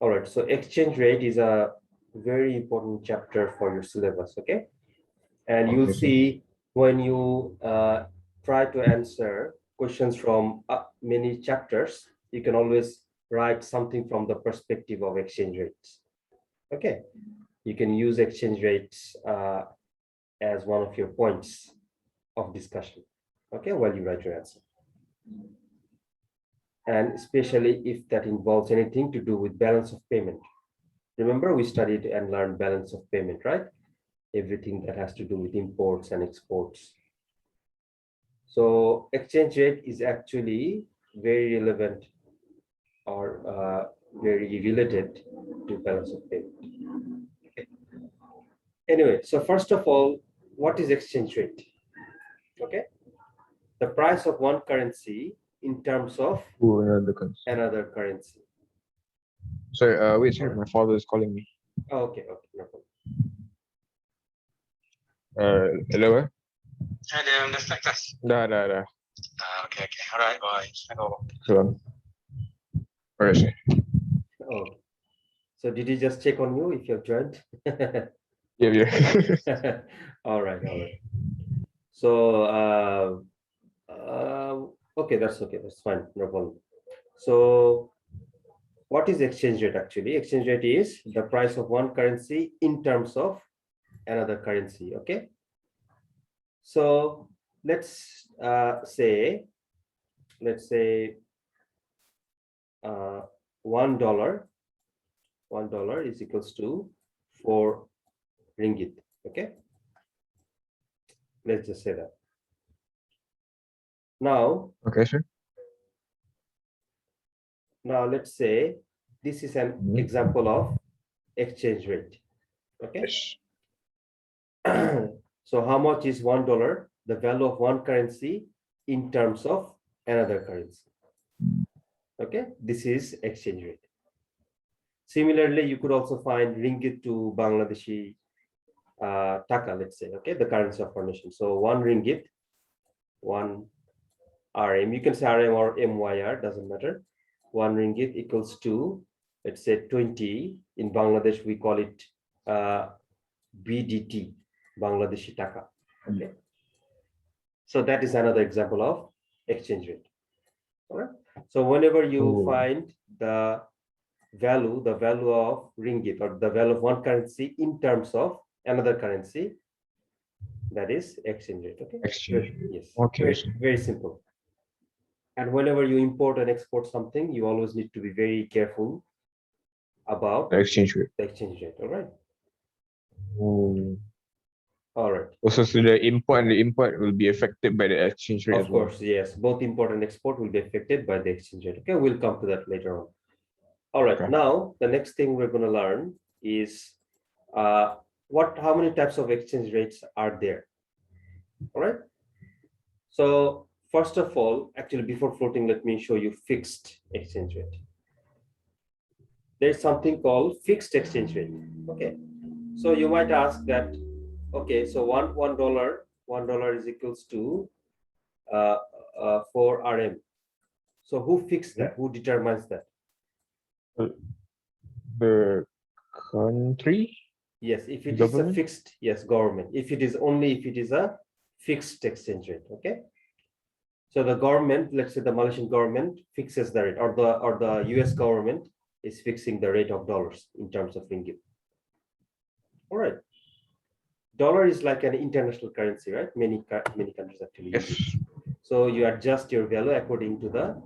All right, so exchange rate is a very important chapter for your syllabus, okay? And you'll see when you try to answer questions from many chapters, you can always write something from the perspective of exchange rates, okay? You can use exchange rates as one of your points of discussion, okay, while you write your answer. And especially if that involves anything to do with balance of payment. Remember, we studied and learned balance of payment, right? Everything that has to do with imports and exports. So exchange rate is actually very relevant or very related to balance of payment. Okay. Anyway, so first of all, what is exchange rate? Okay, the price of one currency in terms of another currency. Sorry, wait, sorry, my father is calling me. Oh, okay, no problem. Hello? Ada dah start kelas. Dah. Okay. Alright, bye. Hello. Salam. Alright, sir. Oh, so did he just check on you if you've joined? Yeah. All right. So okay, that's fine, no problem. So what is exchange rate actually? Exchange rate is the price of one currency in terms of another currency, okay? So let's say $1 is equals to 4 ringgit, okay? Let's just say that. Now, Okay, sir. Now let's say this is an example of exchange rate, okay? Yes. So how much is $1, the value of one currency in terms of another currency? Okay, this is exchange rate. Similarly, you could also find ringgit to Bangladeshi taka, let's say, okay, the currency of our nation. So 1 ringgit, 1 RM, you can say RM or MYR, doesn't matter. 1 ringgit equals to, let's say 20. In Bangladesh, we call it BDT, Bangladeshi taka. Okay. So that is another example of exchange rate. All right. So whenever you find the value of ringgit or the value of one currency in terms of another currency, that is exchange rate. Okay. Exchange. Yes. Okay. Very simple. And whenever you import and export something, you always need to be very careful about The exchange rate. the exchange rate. All right. All right. Also, so the import will be affected by the exchange rate. Of course, yes. Both import and export will be affected by the exchange rate. Okay, we'll come to that later on. All right. Okay. Now, the next thing we're going to learn is how many types of exchange rates are there? All right. So first of all, actually, before floating, let me show you fixed exchange rate. There's something called fixed exchange rate. Okay. So you might ask that, okay, so $1 is equals to 4 RM. So who fixed that? Who determines that? The country? Yes, if it is a fixed, yes, government. If it is a fixed exchange rate, okay? So the government, let's say the Malaysian government fixes the rate, or the US government is fixing the rate of dollars in terms of ringgit. All right. Dollar is like an international currency, right? Many countries actually use it. So you adjust your value according to the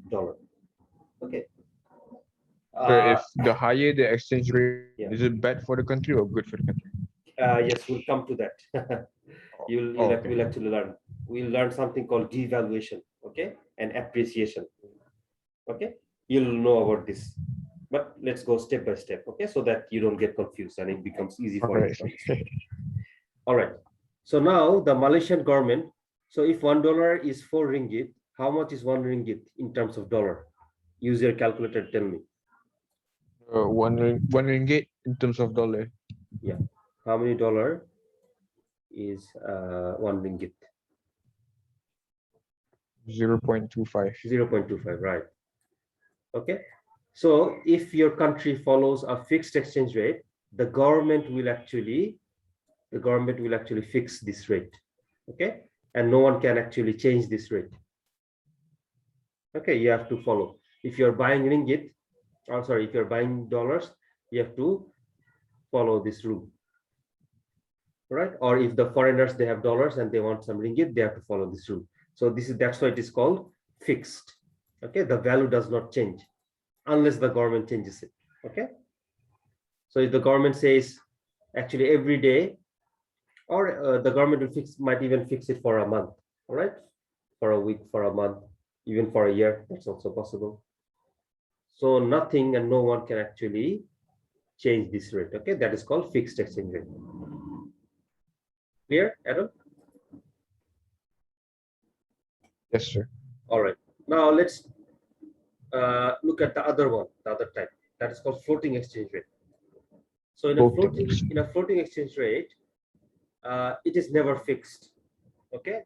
dollar. Okay. So if the higher the exchange rate, is it bad for the country or good for the country? Yes, we'll come to that. We'll actually learn. We'll learn something called devaluation, okay, and appreciation. Okay, you'll know about this. But let's go step by step, okay, so that you don't get confused and it becomes easy for you to understand. All right. So now the Malaysian government. So if $1 is 4 ringgit, how much is 1 ringgit in terms of dollar? Use your calculator. Tell me. 1 ringgit in terms of dollar. Yeah. How many dollar is 1 ringgit? 0.25. 0.25, right? Okay. So if your country follows a fixed exchange rate, the government will actually fix this rate. Okay, and no one can actually change this rate. Okay, you have to follow. If you're buying ringgit, or sorry, if you're buying dollars, you have to follow this rule, right? Or if the foreigners, they have dollars and they want some ringgit, they have to follow this rule. So that's why it is called fixed. Okay, the value does not change unless the government changes it. Okay, so if the government says actually every day, or the government will might even fix it for a month, all right, for a week, for a month, even for a year, that's also possible. So nothing and no one can actually change this rate. Okay, that is called fixed exchange rate. Clear, Adam? Yes, sir. All right, now let's look at the other one, the other type, that is called floating exchange rate. So in a floating exchange rate, it is never fixed. Okay,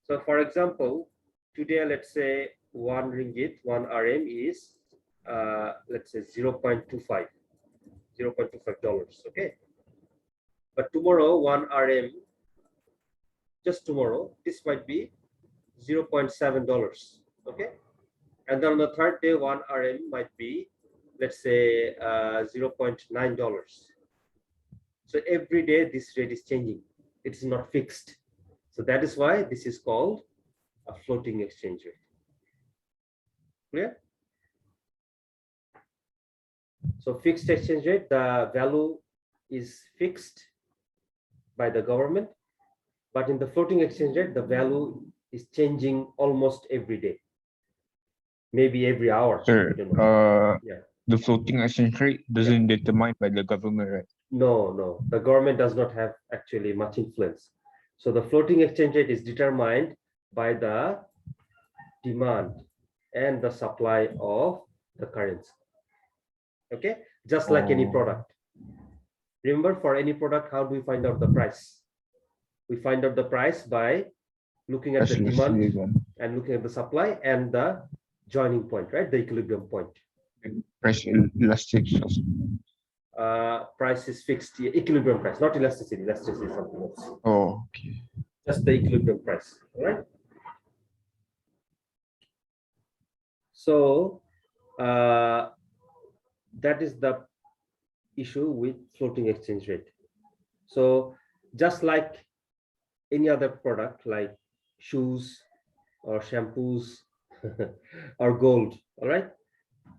so for example, today, let's say 1 ringgit, 1 RM is let's say 0.25 $0.25. Okay, but tomorrow 1 RM, just tomorrow, this might be $0.7. Okay, and then on the third day 1 RM might be, let's say $0.9. So every day this rate is changing, it's not fixed. So that is why this is called a floating exchange rate. Clear? So fixed exchange rate, the value is fixed by the government, but in the floating exchange rate, the value is changing almost every day, maybe every hour. Sir, Yeah. the floating exchange rate doesn't determined by the government, right? No, the government does not have actually much influence. So the floating exchange rate is determined by the demand and the supply of the currency. Okay, just like any product. Remember, for any product, how do we find out the price? We find out the price by looking at the demand and looking at the supply and the joining point, right? The equilibrium point. Price elasticity. Price is fixed, equilibrium price, not elasticity. Elasticity is something else. Oh, okay. Just the equilibrium price, all right? So that is the issue with floating exchange rate. So just like any other product like shoes or shampoos or gold, all right,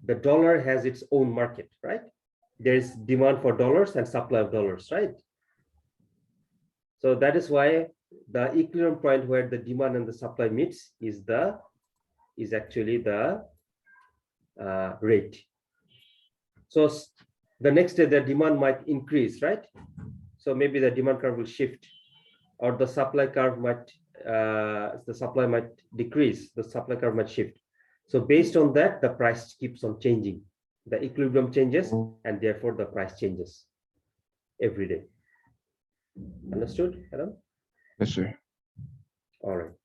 the dollar has its own market, right? There's demand for dollars and supply of dollars, right? So that is why the equilibrium point where the demand and the supply meets is actually the rate. So the next day the demand might increase, right? So maybe the demand curve will shift, or the supply curve might the supply might decrease, the supply curve might shift. So based on that, the price keeps on changing. The equilibrium changes, and therefore the price changes every day. Understood, Adam? Yes, sir. All right.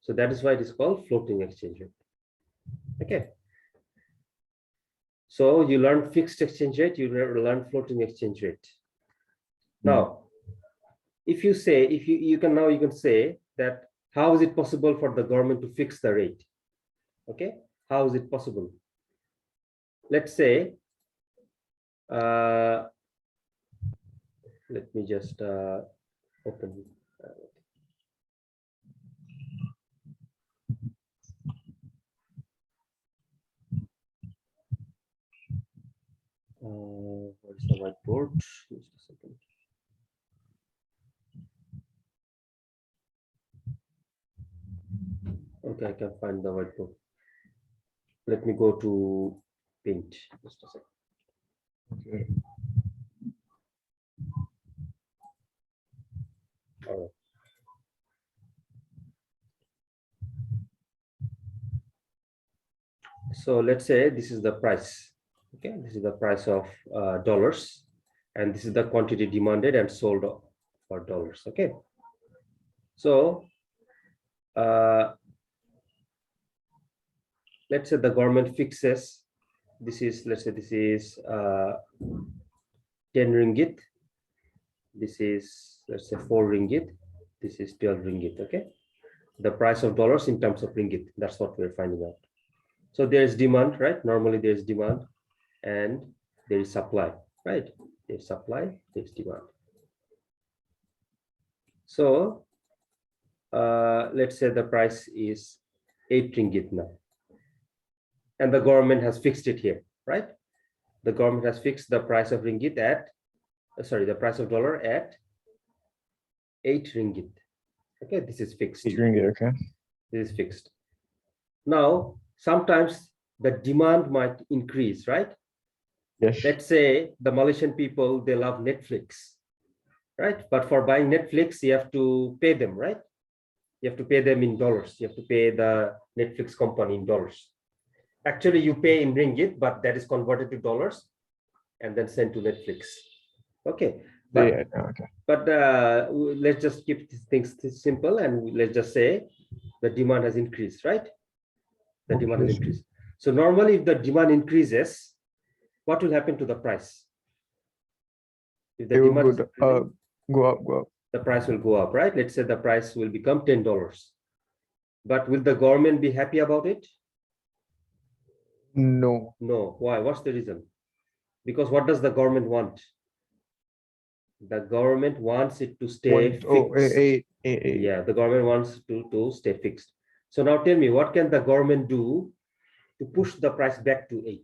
So that is why it is called floating exchange rate. Okay. So you learn fixed exchange rate, you learn floating exchange rate. Now, if you say, you can say that how is it possible for the government to fix the rate? Okay, how is it possible? Let's say, let me just open. Where's the whiteboard? Just a second. Okay, I can find the whiteboard. Let me go to Paint. Just a second. Okay. All right. So let's say this is the price. Okay, this is the price of dollars, and this is the quantity demanded and sold for dollars. Okay, so let's say the government fixes this is, let's say this is 10 ringgit. This is, let's say 4 ringgit. This is 12 ringgit. Okay. The price of dollars in terms of ringgit. That's what we're finding out. So there is demand, right? Normally there is demand and there is supply, right? There's supply, there's demand. So let's say the price is 8 ringgit now. And the government has fixed it here, right? The government has fixed the price of ringgit at, the price of dollar at 8 ringgit. Okay, this is fixed. 8 ringgit, okay. This is fixed. Now, sometimes the demand might increase, right? Yes. Let's say the Malaysian people, they love Netflix, right? But for buying Netflix, you have to pay them, right? You have to pay them in dollars. You have to pay the Netflix company in dollars. Actually, you pay in ringgit, but that is converted to dollars and then sent to Netflix. Okay. But, Yeah, okay. But let's just keep things simple and let's just say the demand has increased, right? The demand has increased. So normally if the demand increases, what will happen to the price? If the demand go up. The price will go up, right? Let's say the price will become $10. But will the government be happy about it? No. No. Why? What's the reason? Because what does the government want? The government wants it to stay fixed. Yeah, the government wants to stay fixed. So now tell me, what can the government do to push the price back to 8?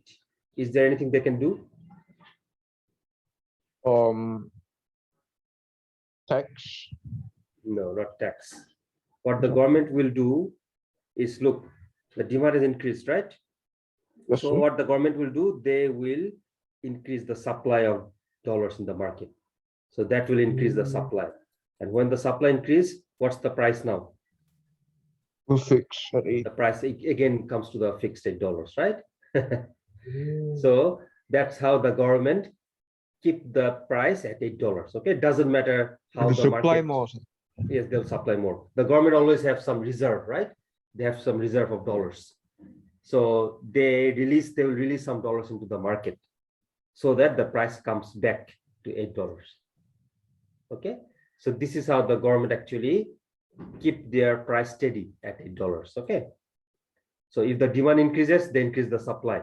Is there anything they can do? Tax? No, not tax. What the government will do is, look, the demand is increased, right? Yes, so what the government will do, they will increase the supply of dollars in the market. So that will increase the supply. And when the supply increase, what's the price now? Will fix at 8. The price again comes to the fixed $8, right? So that's how the government keep the price at $8. Okay, it doesn't matter how the supply market, more. yes, they'll supply more. The government always have some reserve, right? They have some reserve of dollars. So they will release some dollars into the market so that the price comes back to $8. Okay, so this is how the government actually keep their price steady at $8. Okay, so if the demand increases, they increase the supply.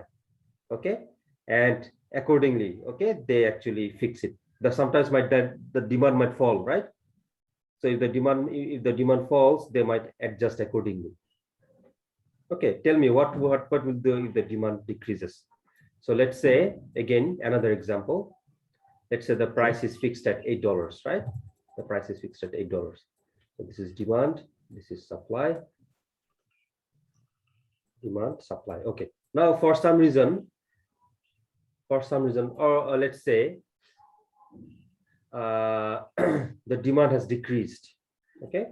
Okay, and accordingly, okay, they actually fix it. Sometimes the demand might fall, right? So if the demand falls, they might adjust accordingly. Okay, tell me what will do if the demand decreases? So let's say, again, another example. Let's say the price is fixed at $8, right? The price is fixed at $8. So this is demand, this is supply. Demand, supply. Okay. Now for some reason, or let's say the demand has decreased. Okay.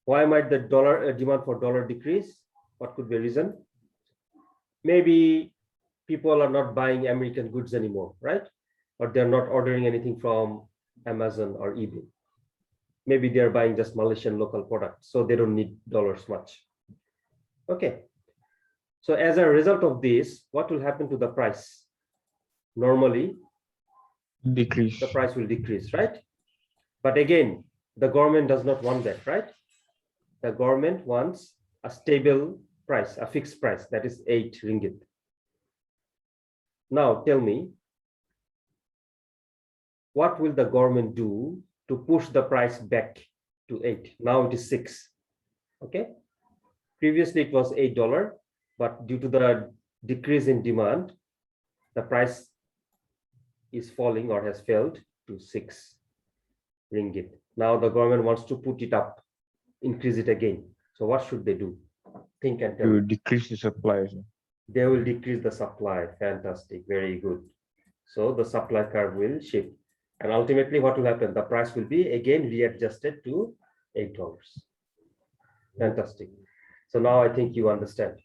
Why might the demand for dollar decrease? What could be a reason? Maybe people are not buying American goods anymore, right? Or they're not ordering anything from Amazon or eBay. Maybe they're buying just Malaysian local products, so they don't need dollars much. Okay. So as a result of this, what will happen to the price? Normally, decrease. The price will decrease, right? But again, the government does not want that, right? The government wants a stable price, a fixed price, that is 8 ringgit. Now tell me, what will the government do to push the price back to 8? Now it is 6. Okay. Previously it was $8, but due to the decrease in demand, the price is falling or has fell to 6 ringgit. Now the government wants to put it up, increase it again. So what should they do? Think and tell me. To decrease the supply. They will decrease the supply. Fantastic, very good. So the supply curve will shift. And ultimately what will happen? The price will be again readjusted to $8. Fantastic. So now I think you understand.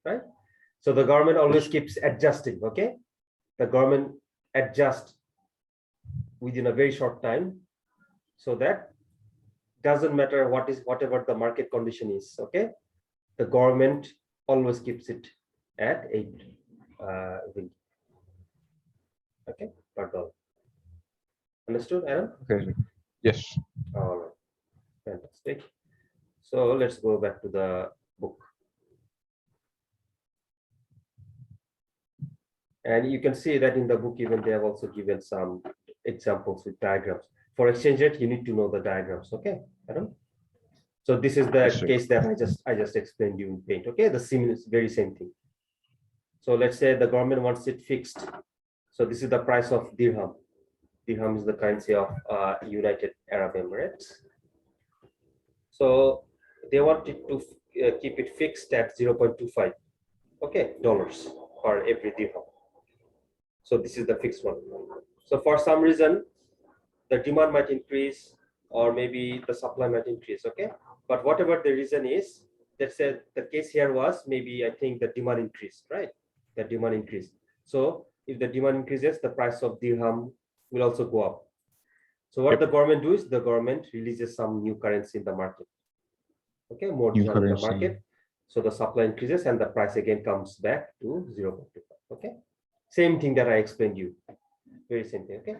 Right? So the government always keeps adjusting, okay? The government adjusts within a very short time, so that doesn't matter whatever the market condition is, okay? The government always keeps it at 8 ringgit. Okay, per dollar. Understood, Aaron? Okay. Yes. All right, fantastic. So let's go back to the book. And you can see that in the book, even they have also given some examples with diagrams. For exchange rate, you need to know the diagrams, okay, Aaron? So this is the Yes, sir. case that I just explained you in paint, okay? The same, very same thing. So let's say the government wants it fixed. So this is the price of dirham. Dirham is the currency of United Arab Emirates. So they want it to keep it fixed at 0.25, okay, dollars for every dirham. So this is the fixed one. So for some reason, the demand might increase, or maybe the supply might increase, okay? But whatever the reason is, let's say the case here was maybe I think the demand increased, right? The demand increased. So if the demand increases, the price of dirham will also go up. So what the government do is the government releases some new currency in the market. Okay, more New dirham in the currency. market. So the supply increases and the price again comes back to 0.25. Okay, same thing that I explained you. Very same thing. Okay.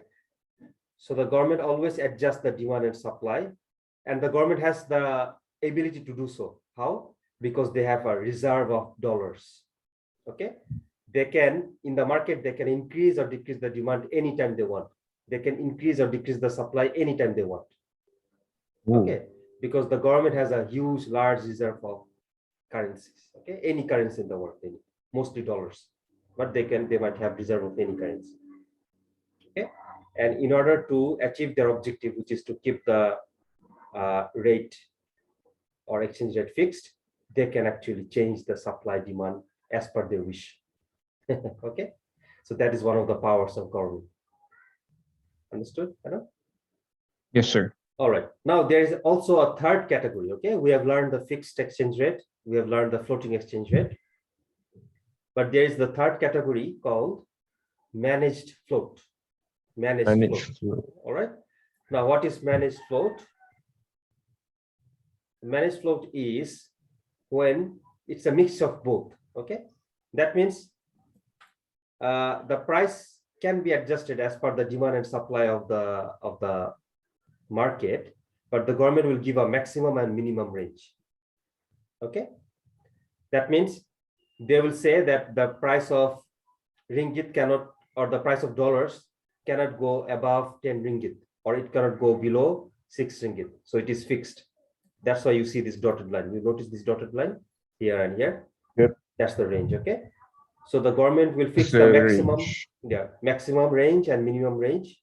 So the government always adjusts the demand and supply, and the government has the ability to do so. How? Because they have a reserve of dollars. Okay, they can, in the market, they can increase or decrease the demand anytime they want. They can increase or decrease the supply anytime they want. Ooh. Okay, because the government has a huge, large reserve of currencies. Okay, any currency in the world, they need, mostly dollars, but they might have reserve of any currency. Okay, and in order to achieve their objective, which is to keep the rate or exchange rate fixed, they can actually change the supply demand as per their wish. Okay, so that is one of the powers of government. Understood? Yes, sir. All right, now there is also a third category. Okay, we have learned the fixed exchange rate, we have learned the floating exchange rate, but there is the third category called managed float. Managed float. All right, now what is managed float? Managed float is when it's a mix of both. Okay, that means the price can be adjusted as per the demand and supply of the market, but the government will give a maximum and minimum range. Okay, that means they will say that the price of ringgit cannot, or the price of dollars cannot go above 10 ringgit, or it cannot go below 6 ringgit. So it is fixed. That's why you see this dotted line. You notice this dotted line here and here. Yep. That's the range. Okay, so the government will fix The the maximum range. yeah, maximum range and minimum range,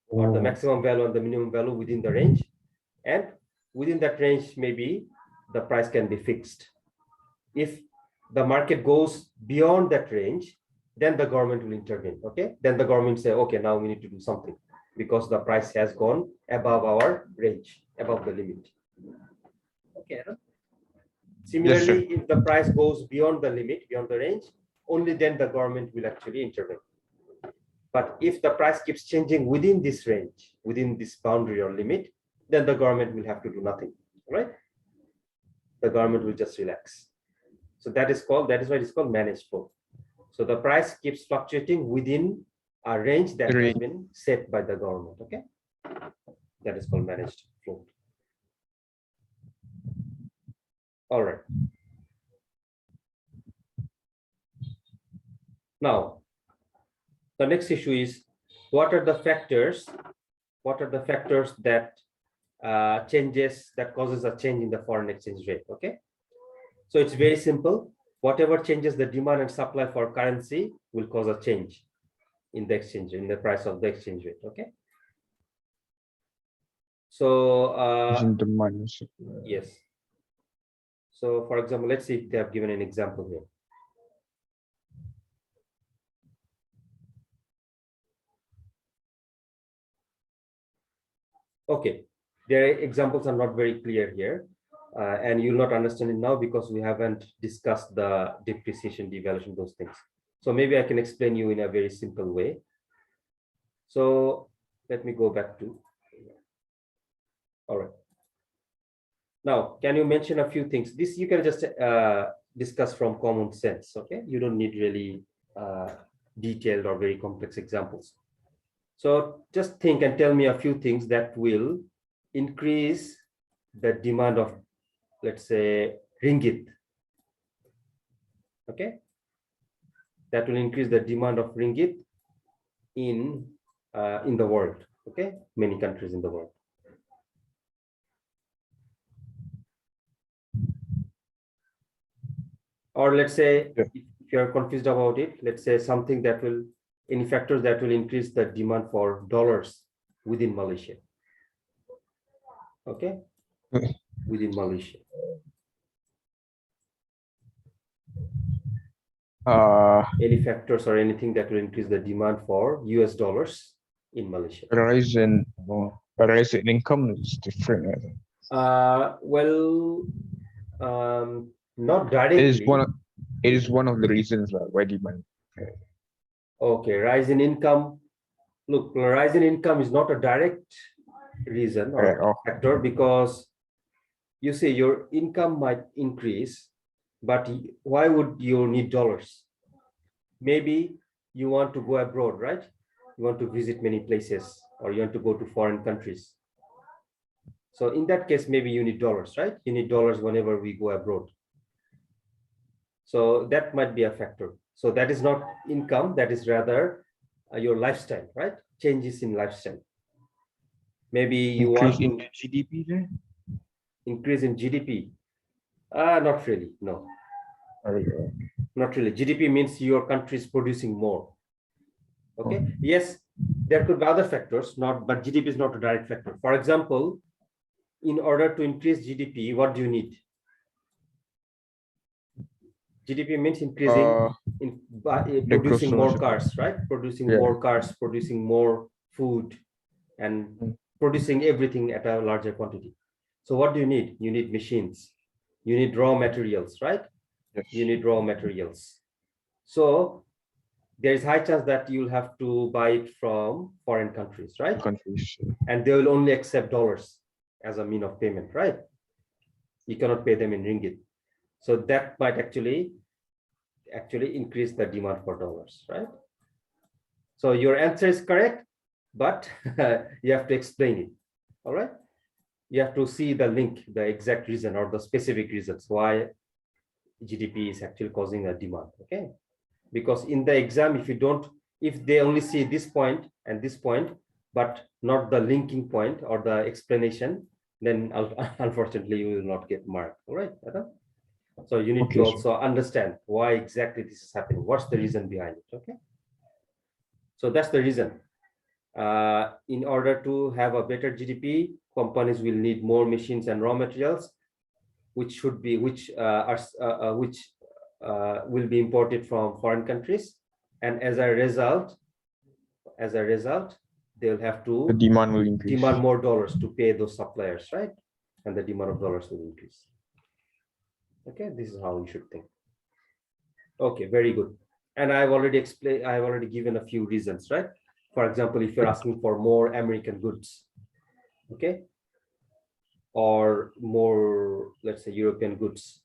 or the maximum value and the minimum value within the range, and within that range maybe the price can be fixed. If the market goes beyond that range, then the government will intervene. Okay, then the government say, okay, now we need to do something because the price has gone above our range, above the limit. Okay, similarly, if the price goes beyond the limit, beyond the range, only then the government will actually intervene. But if the price keeps changing within this range, within this boundary or limit, then the government will have to do nothing, right? The government will just relax. So that is why it is called managed float. So the price keeps fluctuating within a range that has been set by the government. Okay, that is called managed float. All right. Now, the next issue is what are the factors that causes a change in the foreign exchange rate. Okay, so it's very simple. Whatever changes the demand and supply for currency will cause a change in the exchange, in the price of the exchange rate. Okay, so yes, so for example, let's see if they have given an example here. Okay, their examples are not very clear here, and you'll not understand it now because we haven't discussed the depreciation, devaluation, those things. So maybe I can explain you in a very simple way. So let me go back to. All right. Now, can you mention a few things? This you can just discuss from common sense. Okay, you don't need really detailed or very complex examples. So just think and tell me a few things that will increase the demand of, let's say, ringgit. Okay, that will increase the demand of ringgit in the world. Okay, many countries in the world. Or let's say, if you're confused about it, let's say something that will, any factors that will increase the demand for dollars within Malaysia. Okay, within Malaysia. Any factors or anything that will increase the demand for US dollars in Malaysia. Rise in income is different, I think. Well, not directly. It is one of the reasons why demand. Okay, rise in income. Look, rise in income is not a direct reason or factor, because you see your income might increase, but why would you need dollars? Maybe you want to go abroad, right? You want to visit many places, or you want to go to foreign countries. So in that case, maybe you need dollars, right? You need dollars whenever we go abroad. So that might be a factor. So that is not income, that is rather your lifestyle, right? Changes in lifestyle. Maybe you want to increase in GDP there? Increase in GDP. Not really, no. Not really. GDP means your country is producing more. Okay. Yes, there could be other factors, but GDP is not a direct factor. For example, in order to increase GDP, what do you need? GDP means increasing producing more cars, right? Producing more cars, producing more food, and producing everything at a larger quantity. So what do you need? You need machines. You need raw materials, right? Yes. You need raw materials. So there is high chance that you'll have to buy it from foreign countries, right? And they will only accept dollars as a mean of payment, right? You cannot pay them in ringgit. So that might actually increase the demand for dollars, right? So your answer is correct, but you have to explain it. All right. You have to see the link, the exact reason or the specific reasons why GDP is actually causing a demand. Okay. Because in the exam, if they only see this point and this point, but not the linking point or the explanation, then unfortunately you will not get marked. All right. So you need to also understand why exactly this is happening. What's the reason behind it? Okay. So that's the reason. In order to have a better GDP, companies will need more machines and raw materials, which will be imported from foreign countries, and as a result, they'll have to demand will increase. Demand more dollars to pay those suppliers, right? And the demand of dollars will increase. Okay, this is how you should think. Okay, very good. And I've already explained, I've already given a few reasons, right? For example, if you're asking for more American goods, okay, or more, let's say, European goods,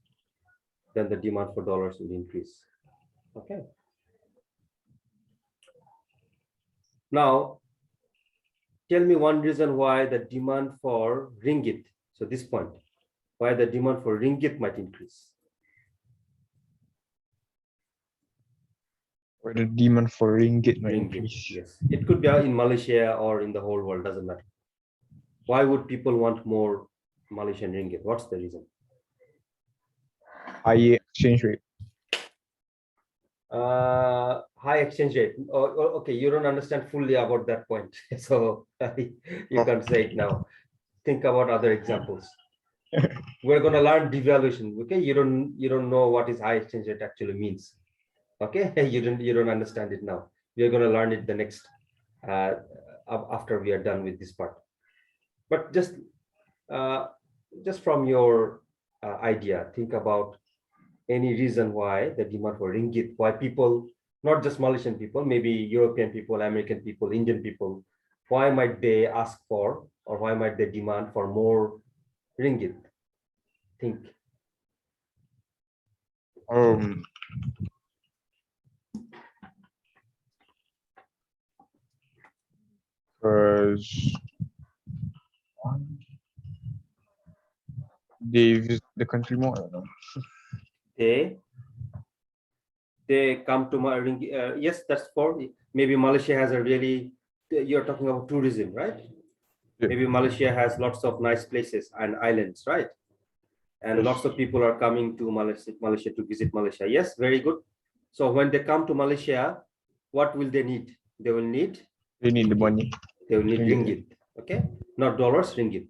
then the demand for dollars will increase. Okay. Now, tell me one reason why the demand for ringgit, so this point, why the demand for ringgit might increase. Why the demand for ringgit might increase. Yes, it could be in Malaysia or in the whole world, doesn't matter. Why would people want more Malaysian ringgit? What's the reason? High exchange rate. High exchange rate. Okay, you don't understand fully about that point, so you can't say it now. Think about other examples. We're going to learn devaluation. Okay, you don't know what is high exchange rate actually means. Okay, you don't understand it now. We're going to learn it the next after we are done with this part. But just from your idea, think about any reason why the demand for ringgit, why people, not just Malaysian people, maybe European people, American people, Indian people, why might they ask for, or why might they demand for more ringgit? Think. Um, because they visit the country more. I don't know. They come to my yes, that's for maybe Malaysia has a really, you're talking about tourism, right? Yeah. Maybe Malaysia has lots of nice places and islands, right? And Yes. lots of people are coming to Malaysia to visit Malaysia. Yes, very good. So when they come to Malaysia, what will they need? They will need They need the money. they will need ringgit, okay? Not dollars, ringgit.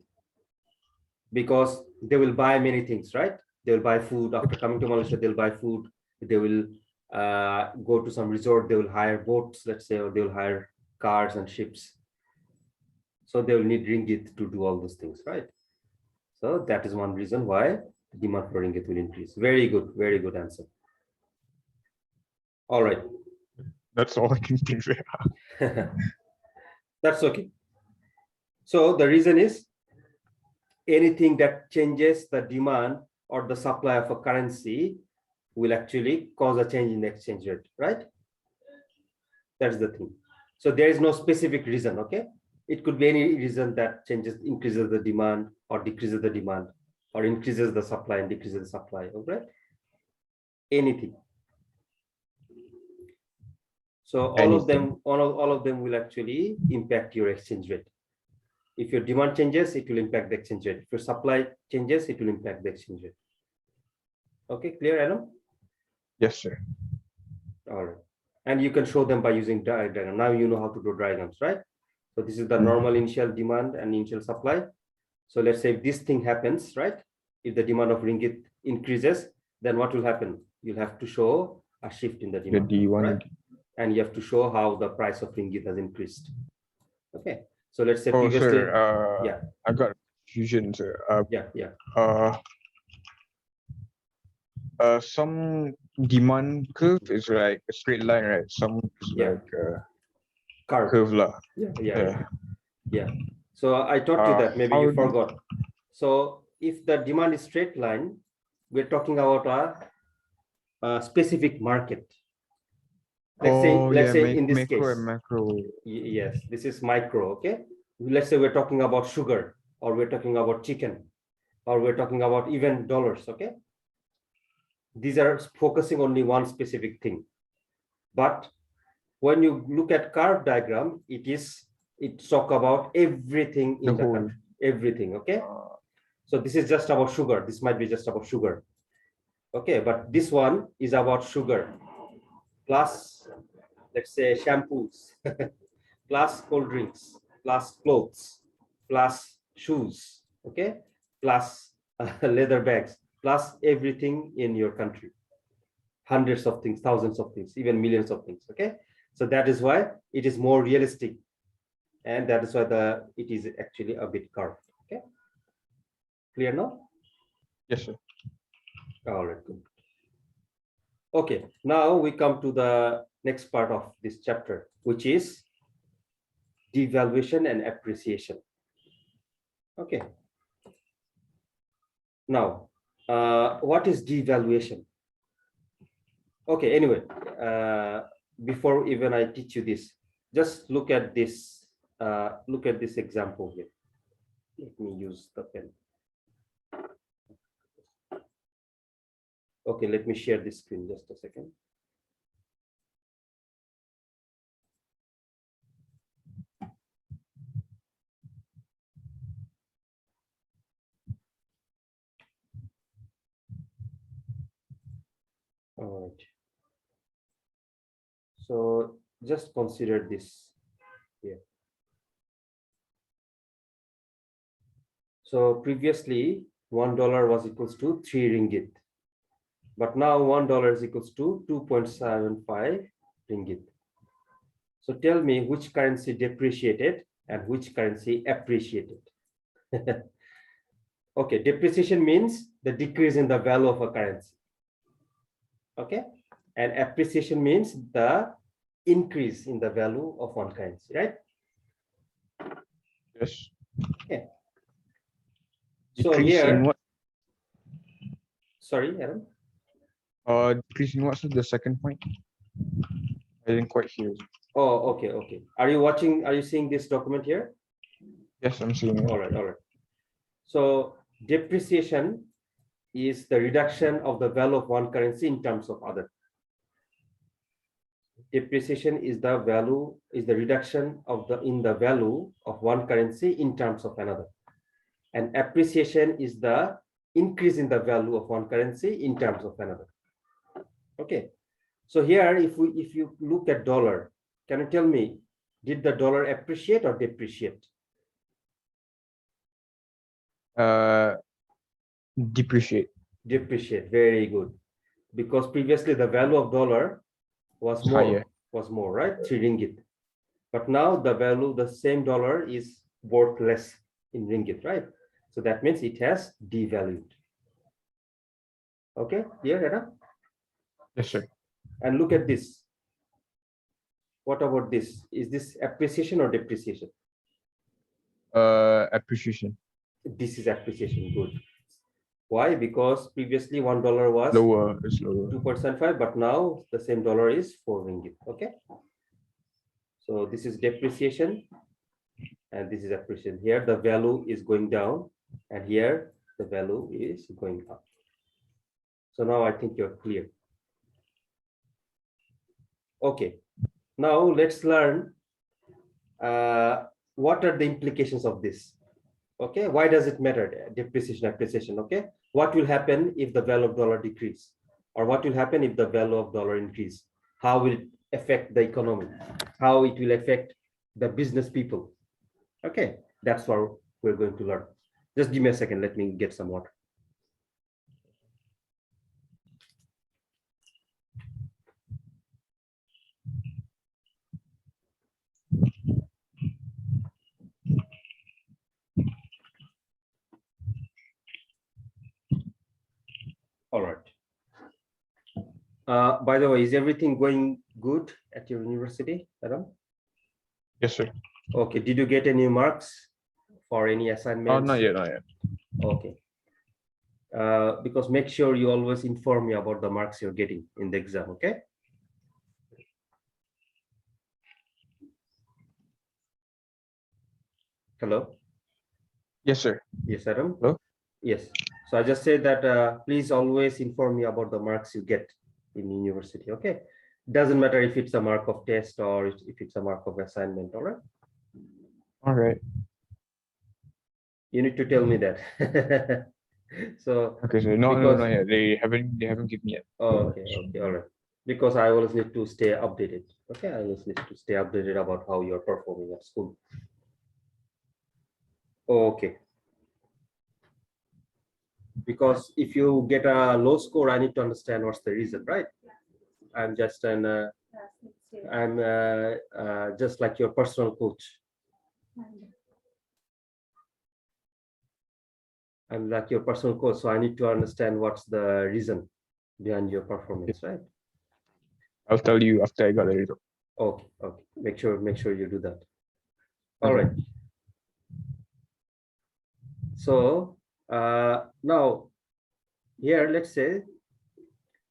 Because they will buy many things, right? They will buy food. After coming to Malaysia, they'll buy food. They will go to some resort. They will hire boats, let's say, or they will hire cars and ships. So they will need ringgit to do all those things, right? So that is one reason why demand for ringgit will increase. Very good answer. All right. That's all I can think. That's okay. So the reason is anything that changes the demand or the supply of a currency will actually cause a change in the exchange rate, right? That's the thing. So there is no specific reason, okay? It could be any reason that increases the demand or decreases the demand, or increases the supply and decreases the supply, okay? Anything. So all of them will actually impact your exchange rate. If your demand changes, it will impact the exchange rate. If your supply changes, it will impact the exchange rate. Okay, clear, Adam? Yes, sir. All right. And you can show them by using diagram. Now you know how to do diagrams, right? So this is the Mhm. normal initial demand and initial supply. So let's say if this thing happens, right? If the demand of ringgit increases, then what will happen? You'll have to show a shift in the The demand, D1. right? And you have to show how the price of ringgit has increased. Okay. So let's say Oh, previously, sir. yeah, I got confusion, sir. yeah. Some demand curve is like a straight line, right? Some is Yeah. like a Curve. curve lah. Yeah. So I taught you that, maybe How you do- forgot. So if the demand is straight line, we're talking about a specific market. Let's say in this micro case, and macro. yes, this is micro, okay? Let's say we're talking about sugar, or we're talking about chicken, or we're talking about even dollars, okay? These are focusing only one specific thing. But when you look at curve diagram, it talk about everything in the country, everything, okay? So this is just about sugar. This might be just about sugar. Okay, but this one is about sugar plus, let's say, shampoos, plus cold drinks, plus clothes, plus shoes, okay, plus leather bags, plus everything in your country. Hundreds of things, thousands of things, even millions of things, okay? So that is why it is more realistic. And that is why it is actually a bit curved, okay? Clear now? Yes, sir. All right, good. Okay, now we come to the next part of this chapter, which is devaluation and appreciation. Okay. Now, what is devaluation? Okay, anyway, before even I teach you this, just look at this example here. Let me use the pen. Okay, let me share this screen just a second. All right. So just consider this here. So previously, $1 was equals to 3 ringgit. But now $1 is equals to 2.75 ringgit. So tell me which currency depreciated and which currency appreciated. Okay, depreciation means the decrease in the value of a currency. Okay, and appreciation means the increase in the value of one currency, right? Yes. Okay. So Decrease in here, what? sorry, Aaron. Christian, what's the second point? I didn't quite hear. Oh, okay, okay. Are you watching? Are you seeing this document here? Yes, I'm seeing it. All right, all right. So depreciation is the reduction of the value of one currency in terms of other. Depreciation is the reduction of the value of one currency in terms of another. And appreciation is the increase in the value of one currency in terms of another. Okay. So here, if you look at dollar, can you tell me, did the dollar appreciate or depreciate? Depreciate. Depreciate. Very good. Because previously the value of dollar was Higher. more, right? 3 ringgit. But now the value, the same dollar is worth less in ringgit, right? So that means it has devalued. Okay, here, Adam? Yes, sir. And look at this. What about this? Is this appreciation or depreciation? Appreciation. This is appreciation. Good. Why? Because previously $1 was Lower. It's lower. 2.5, but now the same dollar is 4 ringgit. Okay. So this is depreciation, and this is appreciation. Here the value is going down, and here the value is going up. So now I think you're clear. Okay. Now let's learn what are the implications of this. Okay, why does it matter? Depreciation, appreciation. Okay, what will happen if the value of dollar decrease, or what will happen if the value of dollar increase? How will it affect the economy? How it will affect the business people? Okay, that's what we're going to learn. Just give me a second. Let me get some water. All right. By the way, is everything going good at your university, Adam? Yes, sir. Okay. Did you get any marks for any assignments? Oh, not yet, not yet. Okay. Because make sure you always inform me about the marks you're getting in the exam. Okay. Hello. Yes, sir. Yes, Adam. Hello. Yes. So I just said that please always inform me about the marks you get in university. Okay. Doesn't matter if it's a mark of test or if it's a mark of assignment. All right. All right. You need to tell me that. So Okay, so no, because, not yet. They haven't given me yet. Oh, okay, okay, all right. Because I always need to stay updated. Okay, I always need to stay updated about how you're performing at school. Okay. Because if you get a low score, I need to understand what's the reason, right? I'm just just like your personal coach. I'm like your personal coach, so I need to understand what's the reason behind your performance, right? I'll tell you after I got the result. Okay, okay. Make sure you do that. All right. So now here, let's say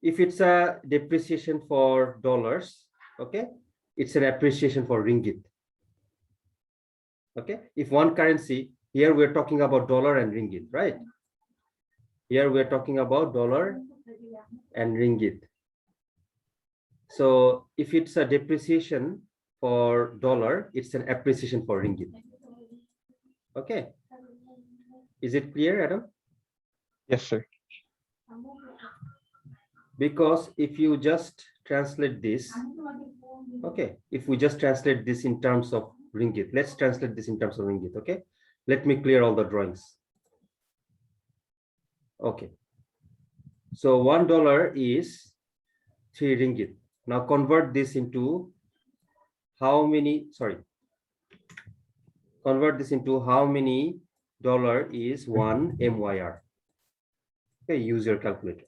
if it's a depreciation for dollars, okay, it's an appreciation for ringgit. Okay, if one currency, here we're talking about dollar and ringgit, right? Here we're talking about dollar and ringgit. So if it's a depreciation for dollar, it's an appreciation for ringgit. Okay. Is it clear, Adam? Yes, sir. Because if you just translate this, okay, if we just translate this in terms of ringgit, let's translate this in terms of ringgit, okay? Let me clear all the drawings. Okay. So $1 is 3 ringgit. Now convert this into how many, convert this into how many dollar is 1 MYR. Okay, use your calculator.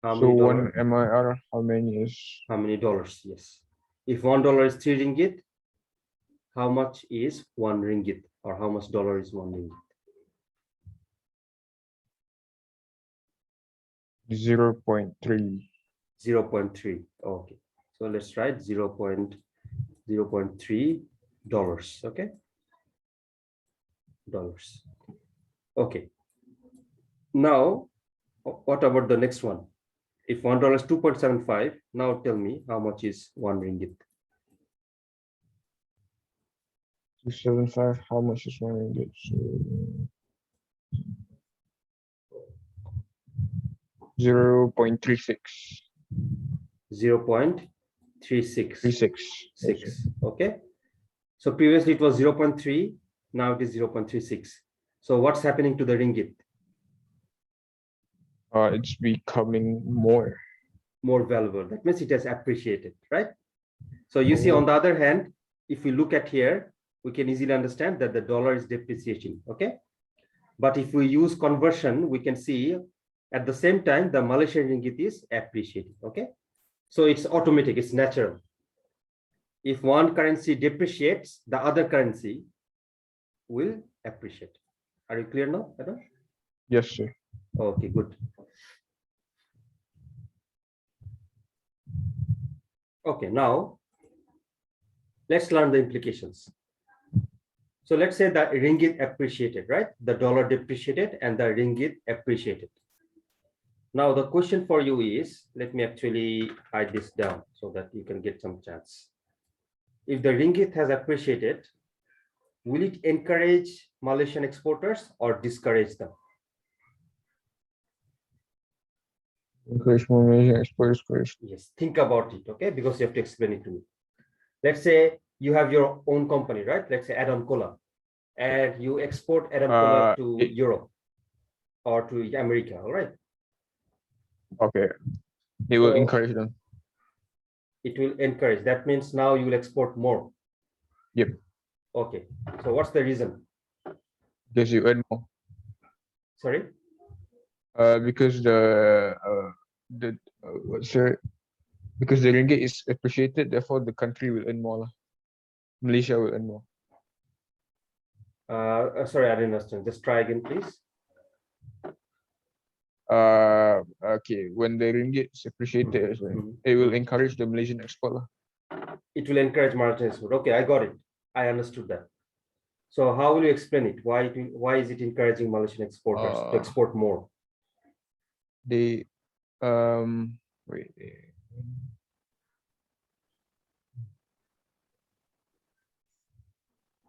How So many one MIR, how many is? How many dollars? Yes. If $1 is 3 ringgit, how much is 1 ringgit, or how much dollar is 1 ringgit? 0.3. 0.3. Okay. So let's write 0.3 dollars. Okay. Dollars. Okay. Now, what about the next one? If $1 is 2.75, now tell me how much is 1 ringgit? 275. How much is 1 ringgit? So 0.36. 0.36. 36. Okay. So previously it was 0.3. Now it is 0.36. So what's happening to the ringgit? It's becoming more. More valuable. That means it has appreciated, right? So you see, on the other hand, if we look at here, we can easily understand that the dollar is depreciating. Okay. But if we use conversion, we can see at the same time the Malaysian ringgit is appreciating. Okay. So it's automatic, it's natural. If one currency depreciates, the other currency will appreciate. Are you clear now, Adam? Yes, sir. Okay, good. Okay, now let's learn the implications. So let's say the ringgit appreciated, right? The dollar depreciated and the ringgit appreciated. Now the question for you is, let me actually hide this down so that you can get some chance. If the ringgit has appreciated, will it encourage Malaysian exporters or discourage them? Encourage more Malaysian exporters first. Yes, think about it, okay? Because you have to explain it to me. Let's say you have your own company, right? Let's say Adam Cola, and you export Adam Cola to Europe or to America, all right? Okay. It will encourage them. It will encourage. That means now you will export more. Yep. Okay. So what's the reason? Because you earn more. Sorry? Because because the ringgit is appreciated, therefore the country will earn more. Malaysia will earn more. Sorry, I didn't understand. Just try again, please. Okay. When the ringgit is appreciated, it will encourage the Malaysian export. It will encourage Malaysian export. Okay, I got it. I understood that. So how will you explain it? Why is it encouraging Malaysian exporters to export more? They wait.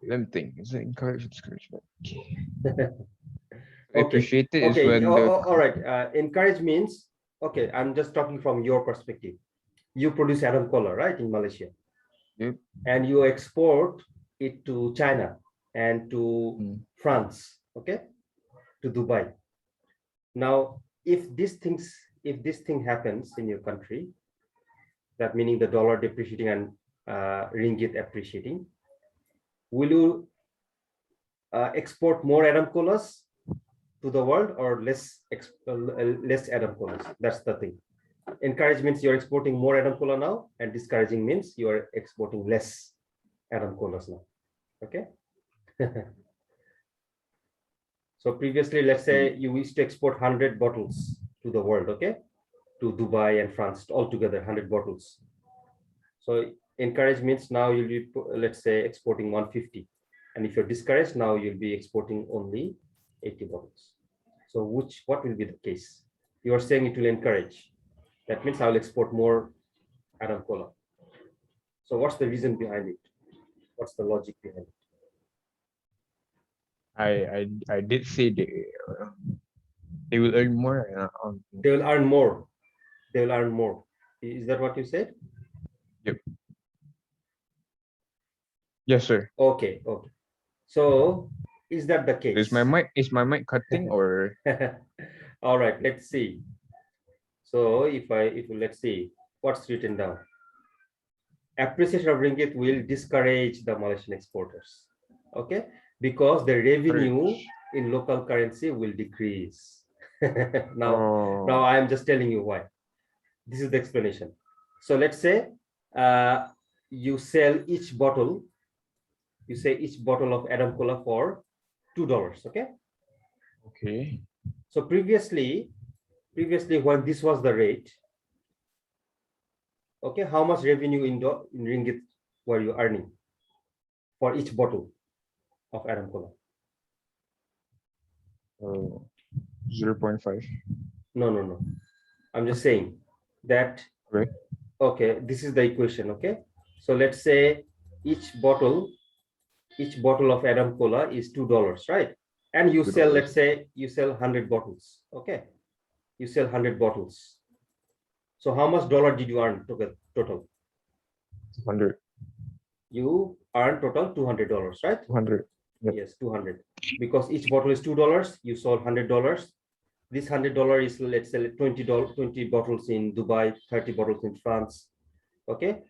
Let me think. Is it encourage discouragement? Okay. Appreciated is Okay. when all right. Encourage means, okay, I'm just talking from your perspective. You produce Adam Cola, right, in Malaysia. Yep. And you export it to China and to France, okay, to Dubai. Now, if this thing happens in your country, that meaning the dollar depreciating and ringgit appreciating, will you export more Adam Colas to the world or less Adam Colas? That's the thing. Encourage means you're exporting more Adam Cola now, and discouraging means you're exporting less Adam Colas now. Okay. So previously, let's say you used to export 100 bottles to the world, okay, to Dubai and France altogether, 100 bottles. So encourage means now you'll be, let's say, exporting 150, and if you're discouraged, now you'll be exporting only 80 bottles. So what will be the case? You are saying it will encourage. That means I will export more Adam Cola. So what's the reason behind it? What's the logic behind it? I did say they will earn more. They will earn more. They will earn more. Is that what you said? Yep. Yes, sir. Okay. Okay. So is that the case? Is my mic cutting or? All right. Let's see. So if let's see what's written down. Appreciation of ringgit will discourage the Malaysian exporters. Okay, because the revenue in local currency will decrease. Now I am just telling you why. This is the explanation. So let's say you sell each bottle. You say each bottle of Adam Cola for $2. Okay. Okay. So previously, previously when this was the rate, okay, how much revenue in ringgit were you earning for each bottle of Adam Cola? 0.5. No. I'm just saying that, Okay. okay, this is the equation, okay? So let's say each bottle of Adam Cola is $2, right? And you sell, $2. let's say you sell 100 bottles, okay? You sell 100 bottles. So how much dollar did you earn total? 100. You earn total $200, right? 200. Yep. Yes, 200. Because each bottle is $2, you sold $100. This $100 is, let's say, $20, 20 bottles in Dubai, 30 bottles in France, okay?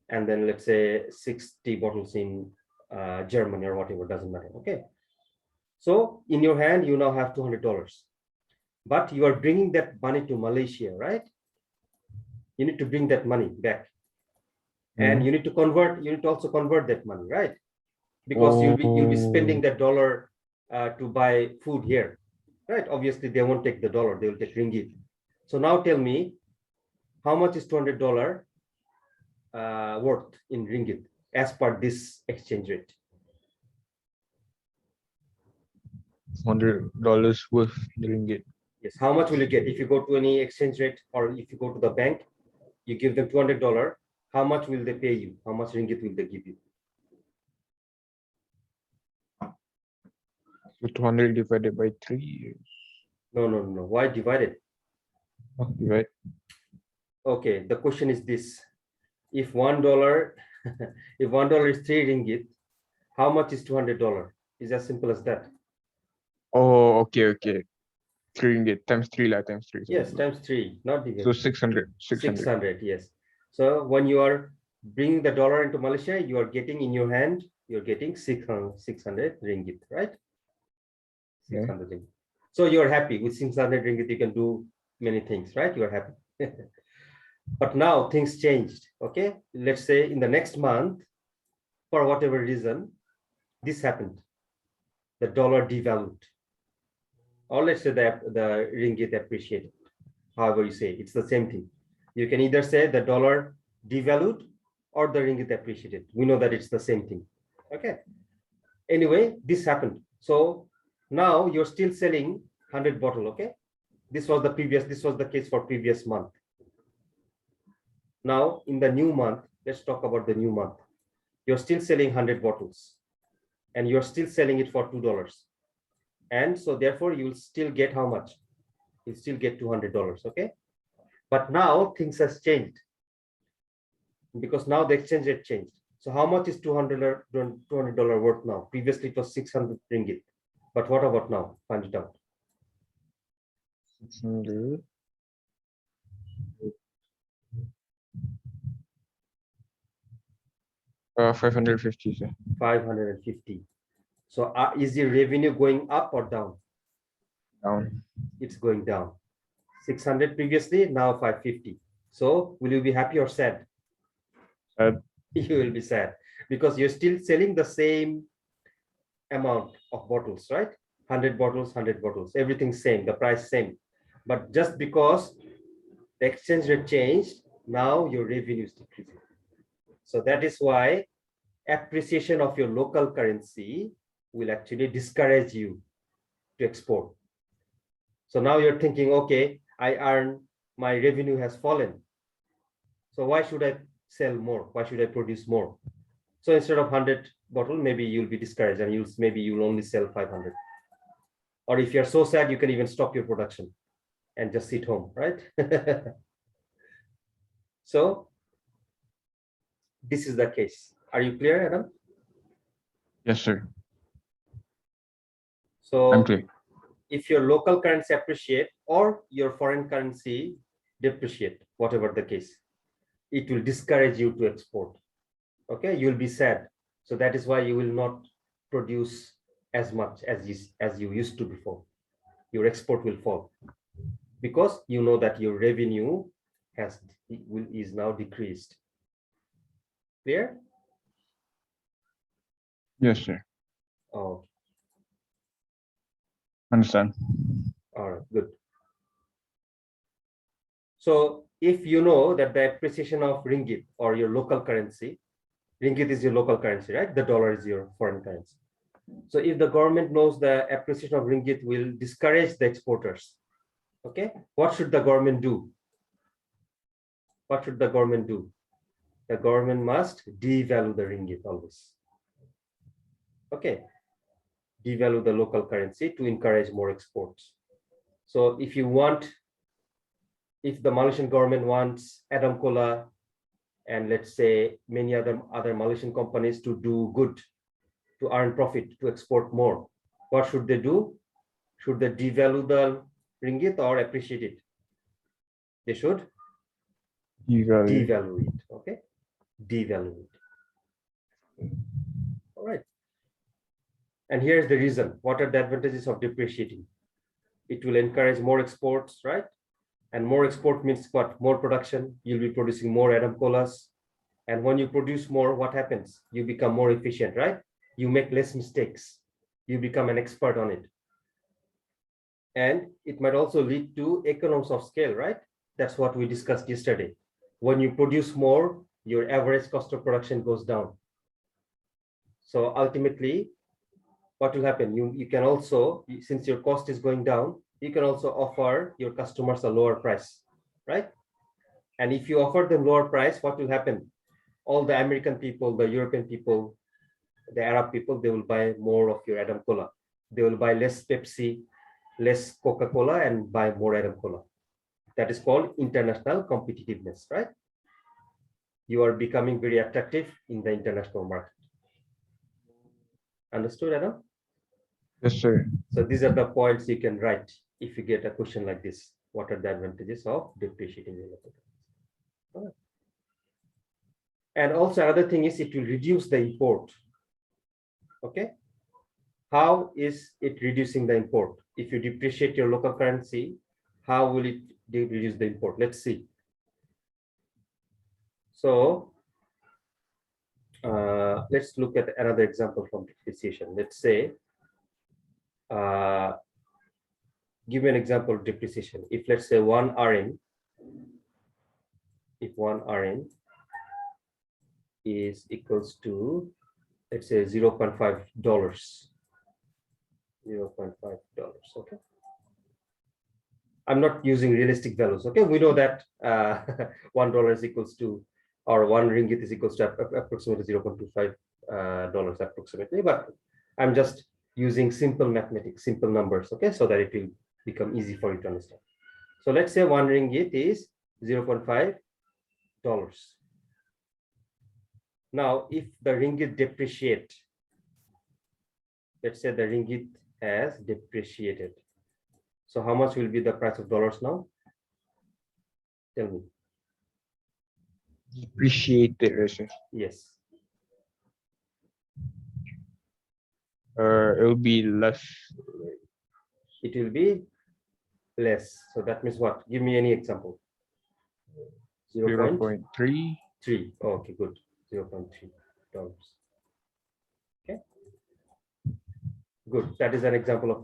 And then let's say 60 bottles in Germany or whatever, doesn't matter, okay? So in your hand, you now have $200, but you are bringing that money to Malaysia, right? You need to bring that money back, and you need to also convert that money, right? Because you'll be spending that dollar to buy food here, right? Obviously, they won't take the dollar; they will take ringgit. So now tell me, how much is $200 worth in ringgit as per this exchange rate? $100 worth the ringgit. Yes. How much will you get if you go to any exchange rate, or if you go to the bank, you give them $200? How much will they pay you? How much ringgit will they give you? So 200 divided by 3. No. Why divided? Divide. Okay. The question is this: if $1, if $1 is 3 ringgit, how much is $200? It's as simple as that. Oh, okay. 3 ringgit times 3 times 3. Yes, times 3, not divided. So 600. 600, yes. So when you are bringing the dollar into Malaysia, you are getting in your hand, you're getting 600 ringgit, right? 600 ringgit. So you're happy with 600 ringgit, you can do many things, right? You're happy. But now things changed, okay? Let's say in the next month, for whatever reason, this happened. The dollar devalued. Or let's say the ringgit appreciated. However you say it, it's the same thing. You can either say the dollar devalued or the ringgit appreciated. We know that it's the same thing. Okay. Anyway, this happened. So now you're still selling 100 bottle. Okay. This was the case for previous month. Now in the new month, let's talk about the new month. You're still selling 100 bottles and you're still selling it for $2. And so therefore you will still get how much? You'll still get $200. Okay. But now things has changed because now the exchange rate changed. So how much is $200 worth now? Previously it was 600 ringgit. But what about now? Find it out. 600. Uh, 550, sir. 550. So is the revenue going up or down? Down. It's going down. 600 previously, now 550. So will you be happy or sad? Sad. You will be sad because you're still selling the same amount of bottles, right? 100 bottles, 100 bottles, everything same, the price same. But just because the exchange rate changed, now your revenue is decreasing. So that is why appreciation of your local currency will actually discourage you to export. So now you're thinking, okay, my revenue has fallen. So why should I sell more? Why should I produce more? So instead of 100 bottle, maybe you'll be discouraged and you'll only sell 500. Or if you're so sad, you can even stop your production and just sit home, right? So this is the case. Are you clear, Adam? Yes, sir. So I'm clear. if your local currency appreciate or your foreign currency depreciate, whatever the case, it will discourage you to export. Okay, you'll be sad. So that is why you will not produce as much as you used to before. Your export will fall because you know that your revenue is now decreased. Clear? Yes, sir. Oh, Understand. all right, good. So if you know that the appreciation of ringgit or your local currency, ringgit is your local currency, right? The dollar is your foreign currency. So if the government knows the appreciation of ringgit will discourage the exporters, okay, what should the government do? What should the government do? The government must devalue the ringgit always. Okay, devalue the local currency to encourage more exports. So if you want, if the Malaysian government wants Adam Cola and let's say many other Malaysian companies to do good, to earn profit, to export more, what should they do? Should they devalue the ringgit or appreciate it? They should devalue it. Okay, devalue it. All right. And here's the reason. What are the advantages of depreciating? It will encourage more exports, right? And more export means what? More production. You'll be producing more Adam Colas. And when you produce more, what happens? You become more efficient, right? You make less mistakes. You become an expert on it. And it might also lead to economies of scale, right? That's what we discussed yesterday. When you produce more, your average cost of production goes down. So ultimately, what will happen? You can also, since your cost is going down, you can also offer your customers a lower price, right? And if you offer them lower price, what will happen? All the American people, the European people, the Arab people, they will buy more of your Adam Cola. They will buy less Pepsi, less Coca-Cola, and buy more Adam Cola. That is called international competitiveness, right? You are becoming very attractive in the international market. Understood, Adam? Yes, sir. So these are the points you can write if you get a question like this. What are the advantages of depreciating your local currency? And also another thing is it will reduce the import. Okay. How is it reducing the import? If you depreciate your local currency, how will it reduce the import? Let's see. So let's look at another example from depreciation. Let's say, give me an example of depreciation. If let's say 1 RN, if 1 RN is equals to, let's say $0.5, $0.5, okay? I'm not using realistic values, okay? We know that $1 is equals to, or 1 ringgit is equals to approximately $0.25 approximately, but I'm just using simple mathematics, simple numbers, okay? So that it will become easy for you to understand. So let's say 1 ringgit is $0.5. Now, if the ringgit depreciate, let's say the ringgit has depreciated. So how much will be the price of dollars now? Tell me. Depreciated, right, sir? Yes. It will be less. It will be less. So that means what? Give me any example. 0.3. 3. Okay, good. $0.3. Okay. Good. That is an example of